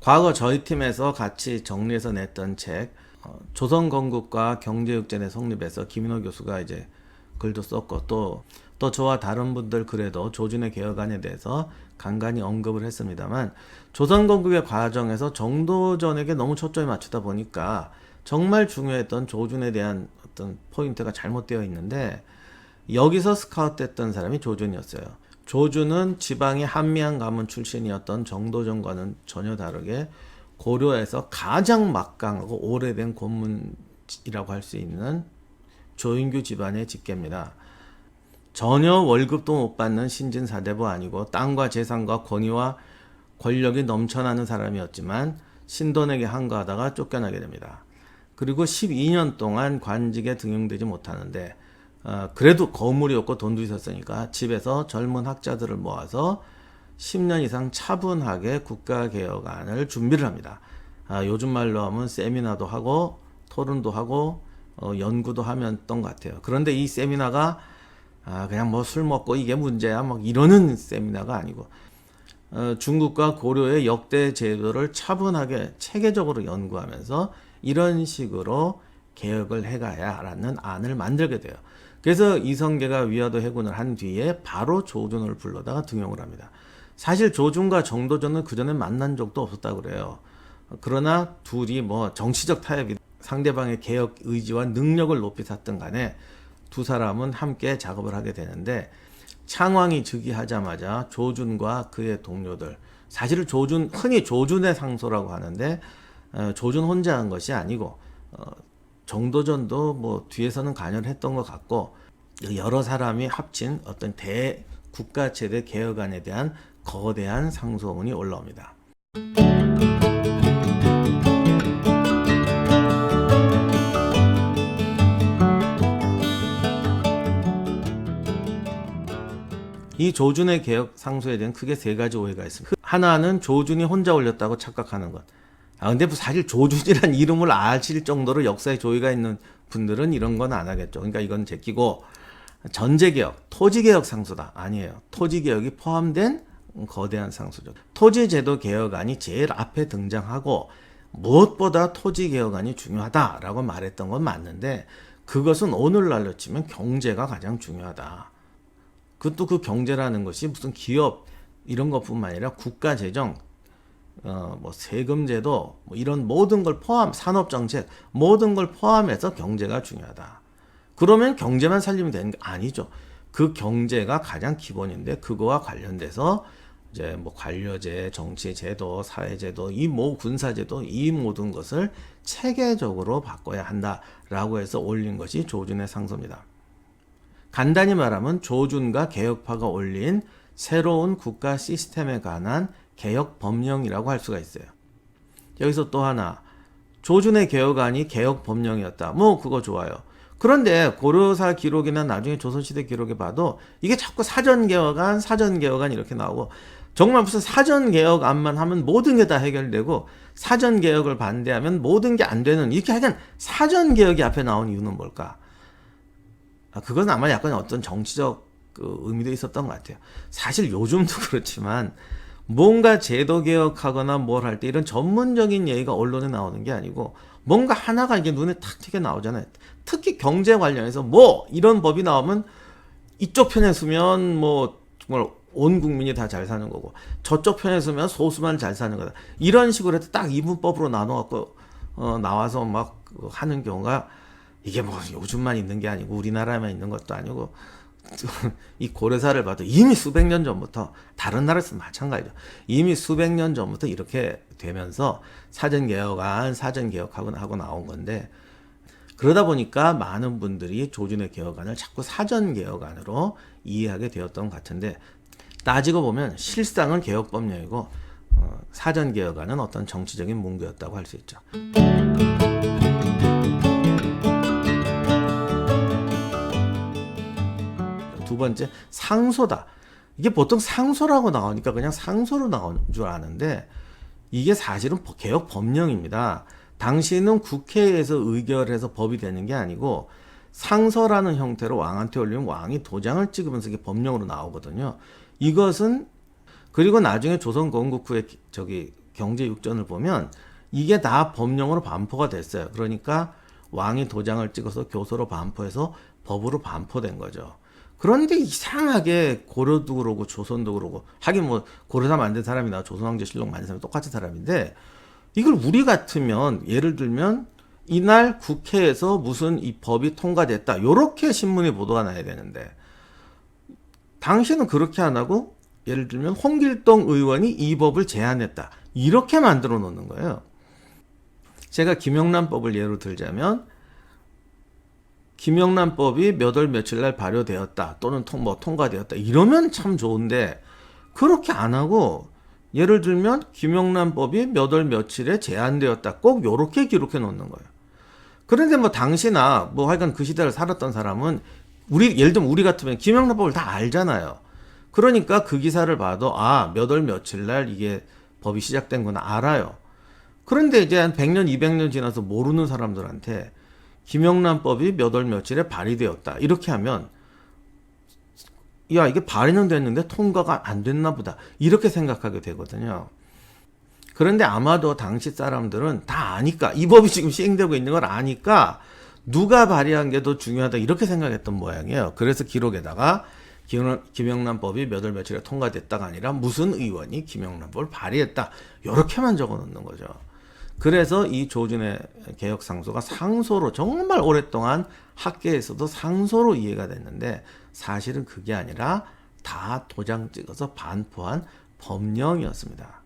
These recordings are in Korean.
과거 저희 팀에서 같이 정리해서 냈던 책 조선건국과 경제육전의 성립에서 김인호 교수가 이제 글도 썼고 또 저와 다른 분들 글에도 조준의 개혁안에 대해서 간간히 언급을 했습니다만, 조선건국의 과정에서 정도전에게 너무 초점을 맞추다 보니까 정말 중요했던 조준에 대한 어떤 포인트가 잘못되어 있는데, 여기서 스카웃됐던 사람이 조준이었어요. 조준은 지방의 한미한 가문 출신이었던 정도전과는 전혀 다르게 고려에서 가장 막강하고 오래된 고문이라고 할 수 있는 조인규 집안의 직계입니다. 전혀 월급도 못 받는 신진사대부 아니고 땅과 재산과 권위와 권력이 넘쳐나는 사람이었지만 신돈에게 항거하다가 쫓겨나게 됩니다. 그리고 12년 동안 관직에 등용되지 못하는데 그래도 거물이 없고 돈도 있었으니까 집에서 젊은 학자들을 모아서 10년 이상 차분하게 국가개혁안을 준비를 합니다. 요즘 말로 하면 세미나도 하고 토론도 하고 연구도 하면던 것 같아요. 그런데 이 세미나가 그냥 뭐 술 먹고 이게 문제야 막 이러는 세미나가 아니고 중국과 고려의 역대 제도를 차분하게 체계적으로 연구하면서 이런 식으로 개혁을 해가야라는 안을 만들게 돼요. 그래서 이성계가 위화도 해군을 한 뒤에 바로 조준을 불러다가 등용을 합니다. 사실 조준과 정도전은 그전에 만난 적도 없었다고 그래요. 그러나 둘이 뭐 정치적 타협이 상대방의 개혁 의지와 능력을 높이 샀든 간에 두 사람은 함께 작업을 하게 되는데, 창왕이 즉위하자마자 조준과 그의 동료들, 사실은 흔히 조준의 상소라고 하는데 조준 혼자 한 것이 아니고 정도전도 뭐 뒤에서는 관여를 했던 것 같고, 여러 사람이 합친 어떤 대국가체제 개혁안에 대한 거대한 상소문이 올라옵니다. 이 조준의 개혁 상소에 대한 크게 세 가지 오해가 있습니다. 하나는 조준이 혼자 올렸다고 착각하는 것. 근데 사실 조준이란 이름을 아실 정도로 역사에 조예가 있는 분들은 이런 건 안 하겠죠. 그러니까 이건 제끼고, 전제개혁, 토지개혁 상소다. 아니에요. 토지개혁이 포함된 거대한 상소죠. 토지제도 개혁안이 제일 앞에 등장하고 무엇보다 토지개혁안이 중요하다라고 말했던 건 맞는데, 그것은 오늘날로 치면 경제가 가장 중요하다. 그것도 그 경제라는 것이 무슨 기업 이런 것뿐만 아니라 국가 재정, 뭐 세금 제도, 뭐 이런 모든 걸 산업 정책 모든 걸 포함해서 경제가 중요하다. 그러면 경제만 살리면 되는 게 아니죠. 그 경제가 가장 기본인데 그거와 관련돼서 이제 뭐 관료제, 정치 제도, 사회 제도, 군사 제도 이 모든 것을 체계적으로 바꿔야 한다라고 해서 올린 것이 조준의 상소입니다. 간단히 말하면 조준과 개혁파가 올린 새로운 국가 시스템에 관한 개혁 법령이라고 할 수가 있어요. 여기서 또 하나, 조준의 개혁안이 개혁 법령이었다. 뭐 그거 좋아요. 그런데 고려사 기록이나 나중에 조선시대 기록에 봐도 이게 자꾸 사전개혁안 이렇게 나오고, 정말 무슨 사전개혁안만 하면 모든 게 다 해결되고 사전개혁을 반대하면 모든 게 안 되는, 이렇게 하여간 사전개혁이 앞에 나온 이유는 뭘까? 그건 아마 약간 어떤 정치적 의미도 있었던 것 같아요. 사실 요즘도 그렇지만 뭔가 제도 개혁하거나 뭘 할 때 이런 전문적인 얘기가 언론에 나오는 게 아니고 뭔가 하나가 이게 눈에 탁 튀게 나오잖아요. 특히 경제 관련해서 뭐 이런 법이 나오면 이쪽 편에 서면 뭐 정말 온 국민이 다 잘 사는 거고 저쪽 편에 서면 소수만 잘 사는 거다. 이런 식으로 해서 딱 이분법으로 나눠갖고 나와서 막 하는 경우가, 이게 뭐 요즘만 있는 게 아니고 우리나라에만 있는 것도 아니고 이 고려사를 봐도 이미 수백 년 전부터, 다른 나라에서도 마찬가지죠. 이미 수백 년 전부터 이렇게 되면서 사전개혁하고 하고 나온 건데, 그러다 보니까 많은 분들이 조준의 개혁안을 자꾸 사전개혁안으로 이해하게 되었던 것 같은데, 따지고 보면 실상은 개혁법령이고 사전개혁안은 어떤 정치적인 문구였다고 할 수 있죠. 두 번째, 상소다. 이게 보통 상소라고 나오니까 그냥 상소로 나온 줄 아는데 이게 사실은 개혁 법령입니다. 당시에는 국회에서 의결해서 법이 되는 게 아니고 상서라는 형태로 왕한테 올리면 왕이 도장을 찍으면서 이게 법령으로 나오거든요. 이것은, 그리고 나중에 조선 건국 후에 경제 육전을 보면 이게 다 법령으로 반포가 됐어요. 그러니까 왕이 도장을 찍어서 교서로 반포해서 법으로 반포된 거죠. 그런데 이상하게 고려도 그러고 조선도 그러고, 하긴 뭐 고려사 만든 사람이나 조선왕조실록 만든 사람이 똑같은 사람인데, 이걸 우리 같으면 예를 들면 이날 국회에서 무슨 이 법이 통과됐다, 요렇게 신문에 보도가 나야 되는데 당시는 그렇게 안 하고, 예를 들면 홍길동 의원이 이 법을 제안했다, 이렇게 만들어 놓는 거예요. 제가 김영란법을 예로 들자면, 김영란법이 몇 월 며칠 날 발효되었다 또는 통과되었다 이러면 참 좋은데, 그렇게 안 하고 예를 들면 김영란법이 몇 월 며칠에 제안되었다, 꼭 요렇게 기록해 놓는 거예요. 그런데 뭐 당시나 뭐 하여간 그 시대를 살았던 사람은, 예를 들면 우리 같으면 김영란법을 다 알잖아요. 그러니까 그 기사를 봐도 몇 월 며칠 날 이게 법이 시작된 건 알아요. 그런데 이제 한 100년 200년 지나서 모르는 사람들한테 김영란법이 몇 월 며칠에 발의되었다 이렇게 하면, 야, 이게 발의는 됐는데 통과가 안 됐나 보다, 이렇게 생각하게 되거든요. 그런데 아마도 당시 사람들은 다 아니까, 이 법이 지금 시행되고 있는 걸 아니까 누가 발의한 게 더 중요하다 이렇게 생각했던 모양이에요. 그래서 기록에다가 김영란법이 몇 월 며칠에 통과됐다가 아니라 무슨 의원이 김영란법을 발의했다, 이렇게만 적어 놓는 거죠. 그래서 이 조준의 개혁상소가 상소로 정말 오랫동안 학계에서도 상소로 이해가 됐는데, 사실은 그게 아니라 다 도장 찍어서 반포한 법령이었습니다.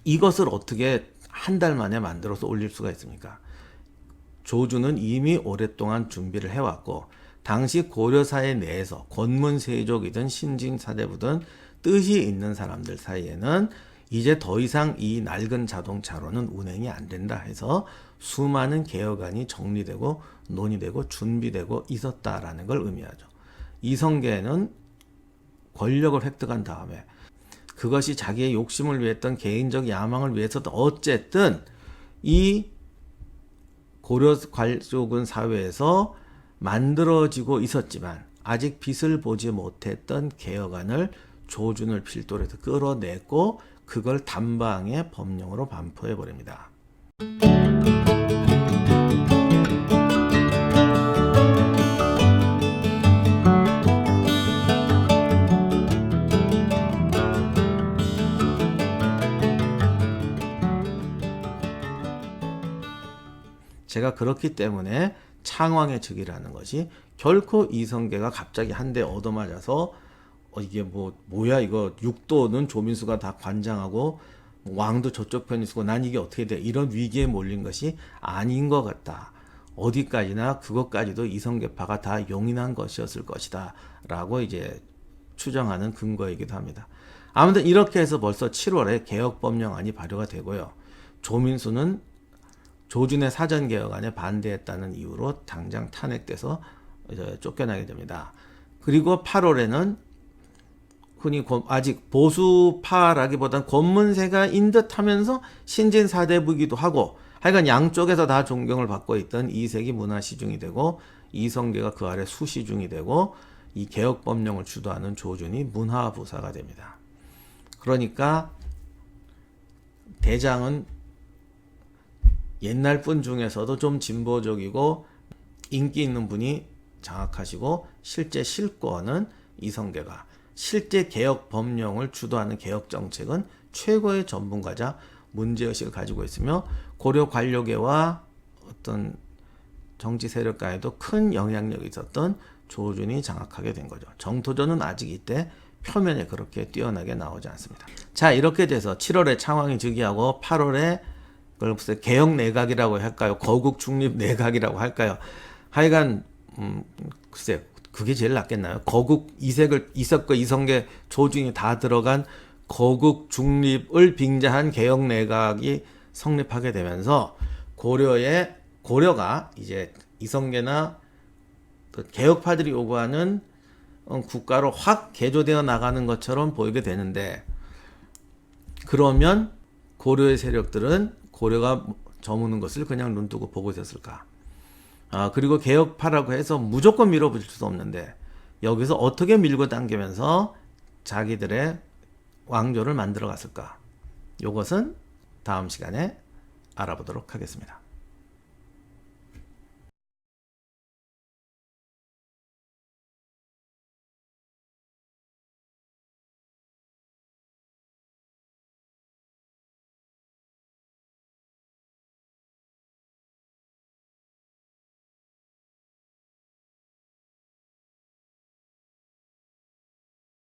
이것을 어떻게 한 달 만에 만들어서 올릴 수가 있습니까? 조준은 이미 오랫동안 준비를 해왔고, 당시 고려사회 내에서 권문세족이든 신진사대부든 뜻이 있는 사람들 사이에는 이제 더 이상 이 낡은 자동차로는 운행이 안 된다 해서 수많은 개혁안이 정리되고 논의되고 준비되고 있었다라는 걸 의미하죠. 이성계는 권력을 획득한 다음에 그것이 자기의 욕심을 위했던 개인적 야망을 위해서도 어쨌든 이 고려 관조군 사회에서 만들어지고 있었지만 아직 빛을 보지 못했던 개혁안을 조준을 필두로 해서 끌어냈고, 그걸 단방에 법령으로 반포해 버립니다. 제가 그렇기 때문에 창왕의 즉위라는 것이 결코 이성계가 갑자기 한 대 얻어맞아서 이게 뭐야 이거, 육도는 조민수가 다 관장하고 왕도 저쪽 편이 쓰고 난 이게 어떻게 돼, 이런 위기에 몰린 것이 아닌 것 같다. 어디까지나 그것까지도 이성계파가 다 용인한 것이었을 것이다 라고 이제 추정하는 근거이기도 합니다. 아무튼 이렇게 해서 벌써 7월에 개혁법령안이 발효가 되고요. 조민수는 조준의 사전개혁안에 반대했다는 이유로 당장 탄핵돼서 이제 쫓겨나게 됩니다. 그리고 8월에는 흔히 아직 보수파라기보단 권문세가인 듯 하면서 신진사대부기도 하고, 하여간 양쪽에서 다 존경을 받고 있던 이색이 문화시중이 되고, 이성계가 그 아래 수시중이 되고, 이 개혁법령을 주도하는 조준이 문화부사가 됩니다. 그러니까 대장은 옛날 분 중에서도 좀 진보적이고 인기 있는 분이 장악하시고, 실제 실권은 이성계가, 실제 개혁 법령을 주도하는 개혁 정책은 최고의 전문가자 문제의식을 가지고 있으며, 고려 관료계와 어떤 정치 세력 간에도 큰 영향력이 있었던 조준이 장악하게 된 거죠. 정토전은 아직 이때 표면에 그렇게 뛰어나게 나오지 않습니다. 자, 이렇게 돼서 7월에 창왕이 즉위하고 8월에 그걸 무슨 개혁 내각이라고 할까요? 거국 중립 내각이라고 할까요? 하여간 글쎄요, 그게 제일 낫겠나요? 거국 이석과 이성계 조준이 다 들어간 거국 중립을 빙자한 개혁 내각이 성립하게 되면서 고려가 이제 이성계나 개혁파들이 요구하는 국가로 확 개조되어 나가는 것처럼 보이게 되는데, 그러면 고려의 세력들은 고려가 저무는 것을 그냥 눈뜨고 보고 있었을까? 그리고 개혁파라고 해서 무조건 밀어붙일 수 없는데 여기서 어떻게 밀고 당기면서 자기들의 왕조를 만들어 갔을까? 이것은 다음 시간에 알아보도록 하겠습니다.